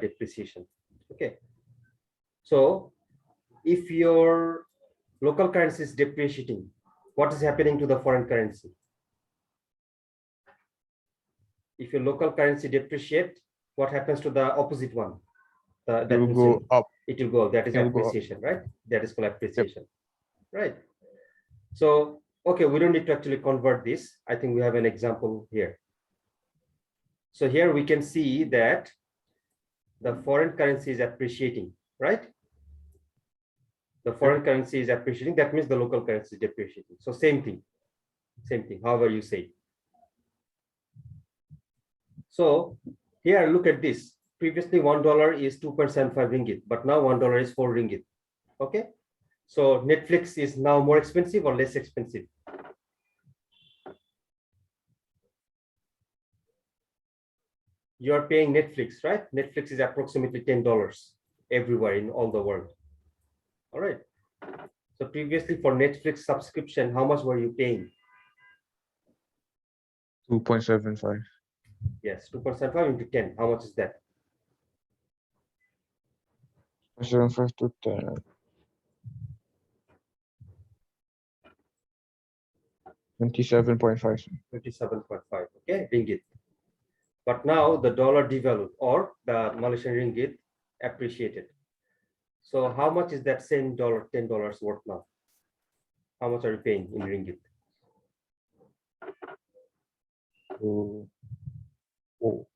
depreciation. Okay. So if your local currency is depreciating, what is happening to the foreign currency? If your local currency depreciate, what happens to the opposite one? It will go up. It will go. That is appreciation, right? That is called appreciation, right? So, okay, we don't need to actually convert this. I think we have an example here. So here we can see that the foreign currency is appreciating, right? The foreign currency is appreciating. That means the local currency is depreciating. So same thing, however you say. So here, look at this. Previously, $1 is 2.75 ringgit, but now $1 is 4 ringgit. Okay. So Netflix is now more expensive or less expensive? You are paying Netflix, right? Netflix is approximately $10 everywhere in all the world. All right. So previously for Netflix subscription, how much were you paying? 2.75. Yes, 2.75 into 10. How much is that? 7.5 to 10. 27.5. 27.5, okay, ringgit. But now the dollar devalued or the Malaysian ringgit appreciated. So how much is that same dollar, $10 worth now? How much are you paying in ringgit? Oh, oh,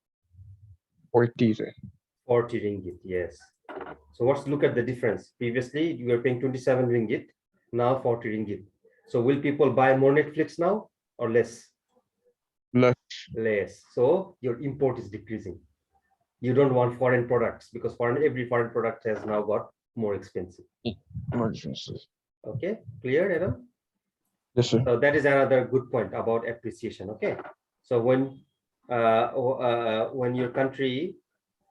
40, sir. 40 ringgit, yes. So let's look at the difference. Previously, you were paying 27 ringgit, now 40 ringgit. So will people buy more Netflix now or less? Less. Less. So your import is decreasing. You don't want foreign products because every foreign product has now got more expensive. More expensive. Okay, clear, Adam? Yes, sir. So that is another good point about appreciation. Okay, so when your country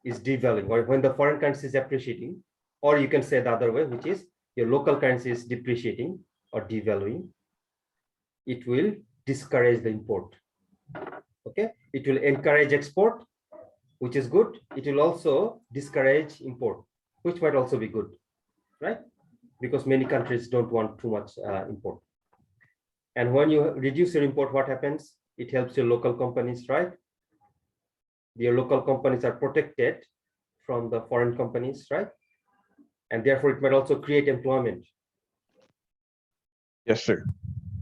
is devaluing or when the foreign currency is appreciating, or you can say the other way, which is your local currency is depreciating or devaluing, it will discourage the import. Okay, it will encourage export, which is good. It will also discourage import, which might also be good, right? Because many countries don't want too much import. And when you reduce your import, what happens? It helps your local companies, right? Your local companies are protected from the foreign companies, right? And therefore, it might also create employment. Yes, sir.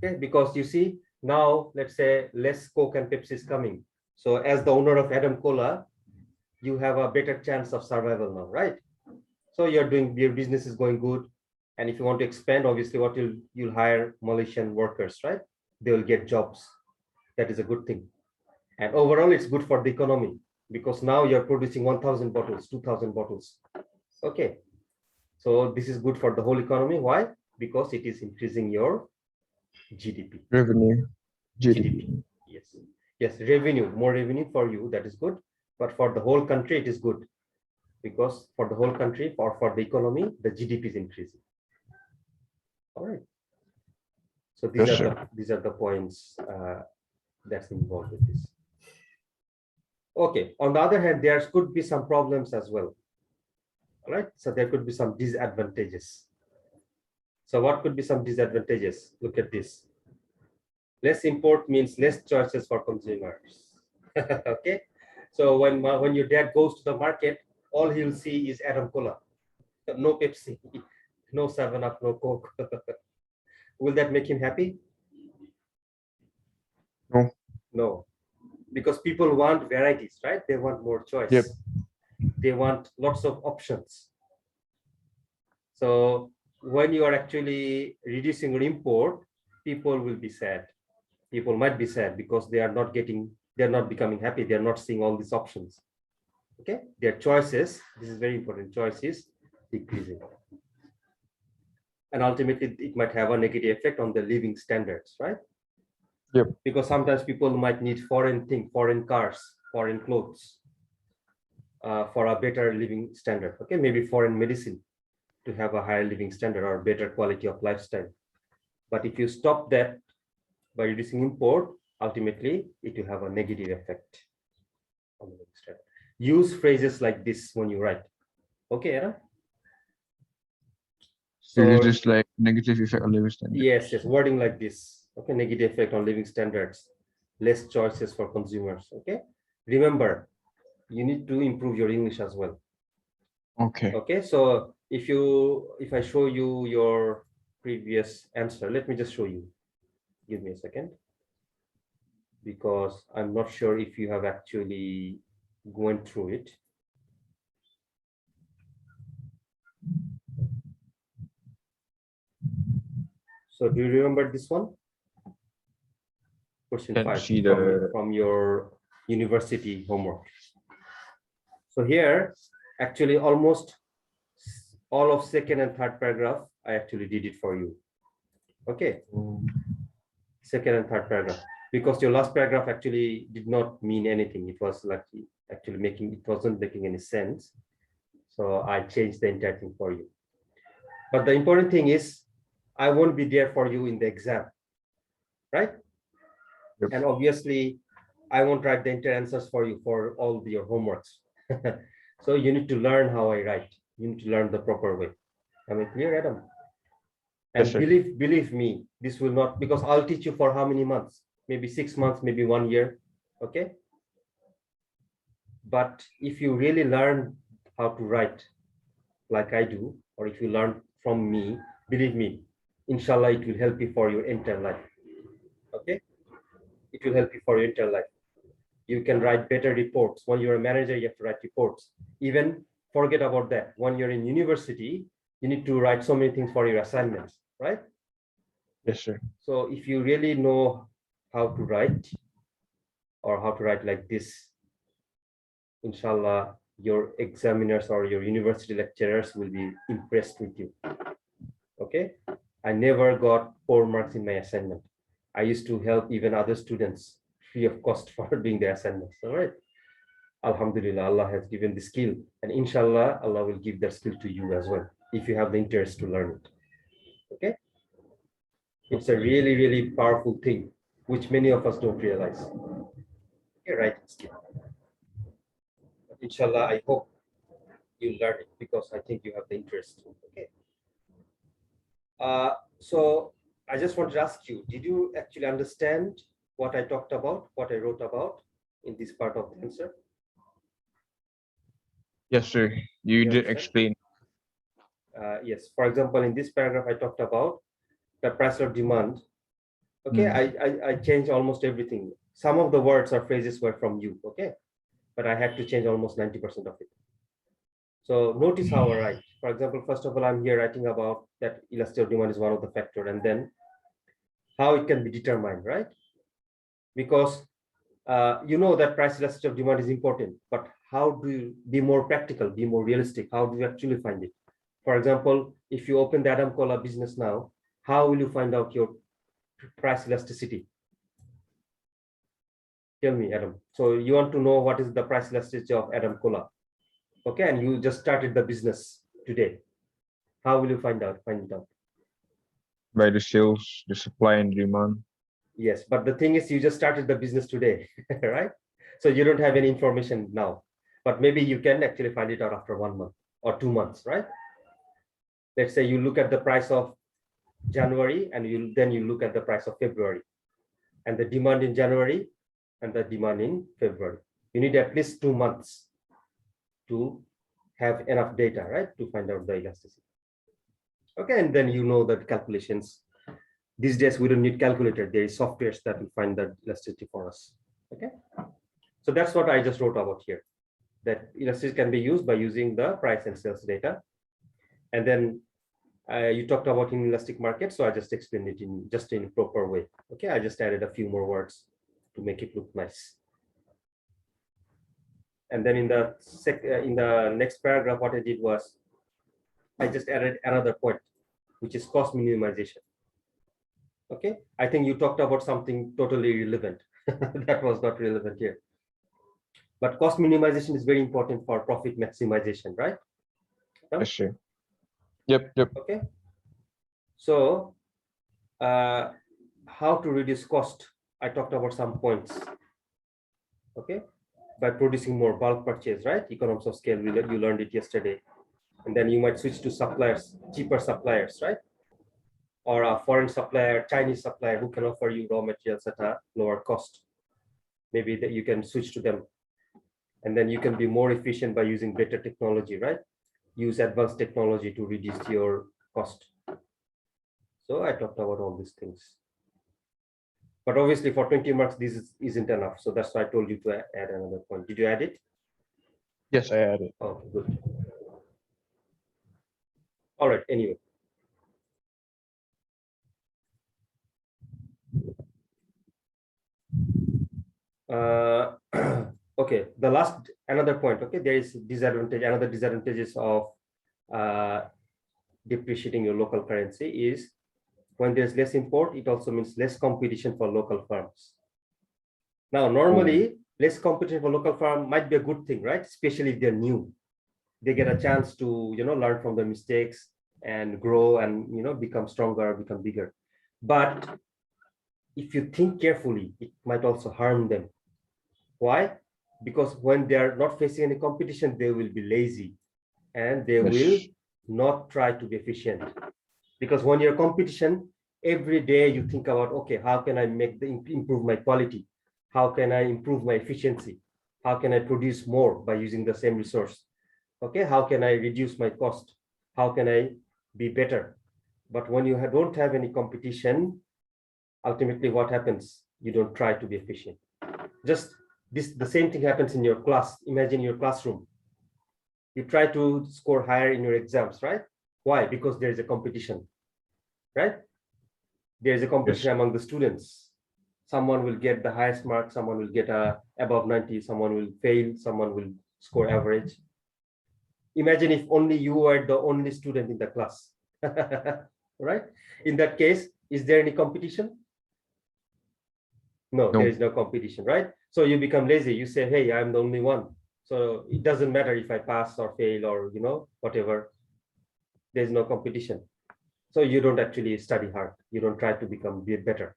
Okay, because you see, now, let's say less Coke and Pepsi is coming. So as the owner of Adam Cola, you have a better chance of survival now, right? So your business is going good. And if you want to expand, obviously what you'll hire Malaysian workers, right? They will get jobs. That is a good thing. And overall, it's good for the economy because now you're producing 1,000 bottles, 2,000 bottles. Okay. So this is good for the whole economy. Why? Because it is increasing your GDP. Revenue. GDP. Yes. Yes, revenue, more revenue for you, that is good. But for the whole country, it is good. Because for the whole country or for the economy, the GDP is increasing. All right. So these are the points that's involved with this. Okay. On the other hand, there could be some problems as well. All right. So there could be some disadvantages. So what could be some disadvantages? Look at this. Less import means less choices for consumers. Okay. So when your dad goes to the market, all he'll see is Adam Cola, no Pepsi, no 7-Up, no Coke. Will that make him happy? No. No, because people want varieties, right? They want more choice. Yep. They want lots of options. So when you are actually reducing your import, people will be sad. People might be sad because they're not becoming happy. They're not seeing all these options. Okay, their choices, this is very important, choices decreasing. And ultimately, it might have a negative effect on the living standards, right? Yep. Because sometimes people might need foreign things, foreign cars, foreign clothes for a better living standard. Okay, maybe foreign medicine to have a higher living standard or better quality of lifestyle. But if you stop that by reducing import, ultimately, it will have a negative effect on the living standard. Use phrases like this when you write. Okay, Anna? So it is just like negative effect on living standard. Yes, wording like this. Okay, negative effect on living standards, less choices for consumers. Okay, remember, you need to improve your English as well. Okay. Okay, so if I show you your previous answer, let me just show you. Give me a second, because I'm not sure if you have actually gone through it. So do you remember this one? Question 5 from your university homework. So here, actually almost all of second and third paragraph, I actually did it for you. Okay. Second and third paragraph, because your last paragraph actually did not mean anything. It was like actually it wasn't making any sense. So I changed the entire thing for you. But the important thing is, I won't be there for you in the exam, right? Yep. And obviously, I won't write the entire answers for you for all your homeworks. So you need to learn how I write. You need to learn the proper way. Am I clear, Adam? And Yes, sir. believe me, this will not, because I'll teach you for how many months? Maybe 6 months, maybe 1 year. Okay. But if you really learn how to write like I do, or if you learn from me, believe me, inshallah, it will help you for your entire life. Okay. It will help you for your entire life. You can write better reports. When you're a manager, you have to write reports. Even forget about that. When you're in university, you need to write so many things for your assignments, right? Yes, sir. So if you really know how to write, or how to write like this, inshallah, your examiners or your university lecturers will be impressed with you. Okay. I never got 4 marks in my assignment. I used to help even other students free of cost for doing their assignments. All right. Alhamdulillah, Allah has given the skill, and inshallah, Allah will give that skill to you as well if you have the interest to learn it. Okay. It's a really, really powerful thing, which many of us don't realize. Okay, right. But inshallah, I hope you learn it because I think you have the interest. Okay. So I just want to ask you, did you actually understand what I talked about, what I wrote about in this part of the answer? Yes, sir. You You did understand? explain. Yes. For example, in this paragraph, I talked about the price of demand. Okay, I changed almost everything. Some of the words or phrases were from you, okay, but I had to change almost 90% of it. So notice how I write. For example, first of all, I'm here writing about that elasticity of demand is one of the factors, and then how it can be determined, right? Because you know that price elasticity of demand is important, but how do you be more practical, be more realistic? How do you actually find it? For example, if you open the Adam Cola business now, how will you find out your price elasticity? Tell me, Adam. So you want to know what is the price elasticity of Adam Cola? Okay, and you just started the business today. How will you find it out? By the sales, the supply and demand. Yes, but the thing is, you just started the business today, right? So you don't have any information now, but maybe you can actually find it out after 1 month or 2 months, right? Let's say you look at the price of January, and then you look at the price of February, and the demand in January and the demand in February. You need at least 2 months to have enough data, right, to find out the elasticity. Okay, and then you know that calculations. These days we don't need calculator. There is softwares that will find the elasticity for us. Okay, so that's what I just wrote about here. That elasticity can be used by using the price and sales data, and then you talked about inelastic market, so I just explained it in a proper way. Okay, I just added a few more words to make it look nice. And then in the next paragraph, what I did was I just added another point, which is cost minimization. Okay, I think you talked about something totally irrelevant. That was not relevant here. But cost minimization is very important for profit maximization, right? Yes, sir. Yep. Okay. So how to reduce cost? I talked about some points. Okay, by producing more bulk purchase, right? Economies of scale, you learned it yesterday. And then you might switch to suppliers, cheaper suppliers, right? Or a foreign supplier, Chinese supplier who can offer you raw materials at a lower cost. Maybe that you can switch to them. And then you can be more efficient by using better technology, right? Use advanced technology to reduce your cost. So I talked about all these things. But obviously for 20 marks, this isn't enough. So that's why I told you to add another point. Did you add it? Yes, I added. Okay, good. All right, anyway. Okay, the last, another point, okay, there is another disadvantages of depreciating your local currency is when there's less import, it also means less competition for local firms. Now, normally, less competition for local firm might be a good thing, right? Especially if they're new. They get a chance to, learn from their mistakes and grow and, become stronger, become bigger. But if you think carefully, it might also harm them. Why? Because when they are not facing any competition, they will be lazy and they will not try to be efficient. Because when you're competition, every day you think about, okay, how can I improve my quality? How can I improve my efficiency? How can I produce more by using the same resource? Okay, how can I reduce my cost? How can I be better? But when you don't have any competition, ultimately what happens? You don't try to be efficient. Just the same thing happens in your class. Imagine your classroom. You try to score higher in your exams, right? Why? Because there is a competition, right? There is a competition among the students. Someone will get the highest mark, someone will get above 90, someone will fail, someone will score average. Imagine if only you were the only student in the class, right? In that case, is there any competition? No, there is no competition, right? So you become lazy. You say, hey, I'm the only one. So it doesn't matter if I pass or fail or, whatever. There's no competition. So you don't actually study hard. You don't try to become better.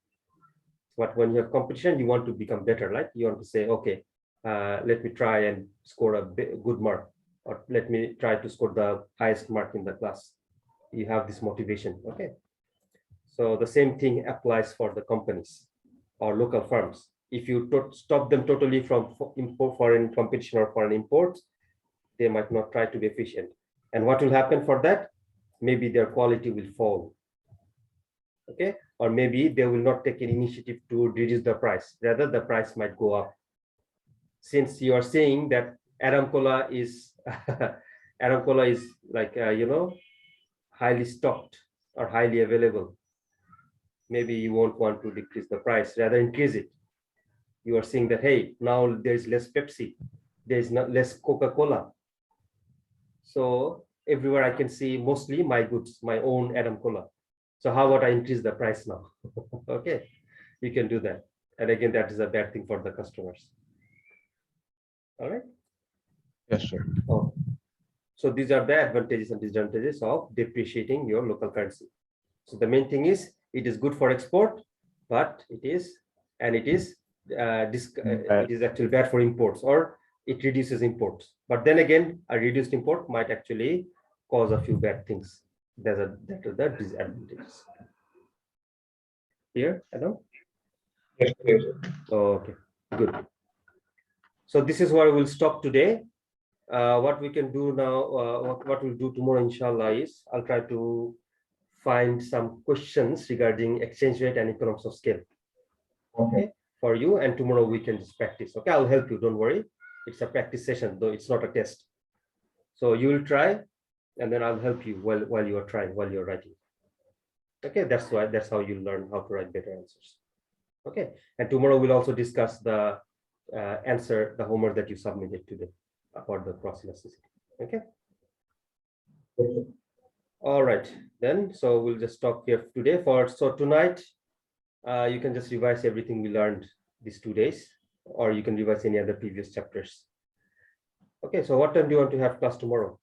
But when you have competition, you want to become better, right? You want to say, okay, let me try and score a good mark, or let me try to score the highest mark in the class. You have this motivation, okay? So the same thing applies for the companies or local firms. If you stop them totally from foreign competition or foreign imports, they might not try to be efficient. And what will happen for that? Maybe their quality will fall. Okay, or maybe they will not take an initiative to reduce the price. Rather, the price might go up. Since you are saying that Adam Cola is Adam Cola is like highly stocked or highly available, maybe you won't want to decrease the price, rather increase it. You are saying that, hey, now there's less Pepsi, there's not less Coca-Cola. So everywhere I can see mostly my goods, my own Adam Cola. So how about I increase the price now? Okay, you can do that. And again, that is a bad thing for the customers. All right. Yes, sir. Oh. So these are the advantages and disadvantages of depreciating your local currency. So the main thing is it is good for export, but it is actually bad for imports, or it reduces imports. But then again, a reduced import might actually cause a few bad things. That are the disadvantages. Here, Adam? Yes, yes, sir. Okay, good. So this is where we'll stop today. What we can do now, what we'll do tomorrow, inshallah, is I'll try to find some questions regarding exchange rate and economics of scale. Okay, for you, and tomorrow we can just practice. Okay, I'll help you. Don't worry. It's a practice session, though it's not a test. So you will try, and then I'll help you while you are trying, while you're writing. Okay, that's how you learn how to write better answers. Okay, and tomorrow we'll also discuss the the homework that you submitted today about the cross elasticity. Okay. All right, then. So we'll just stop here today. So tonight, you can just revise everything we learned these 2 days, or you can revise any other previous chapters. Okay. So what time do you want to have class tomorrow?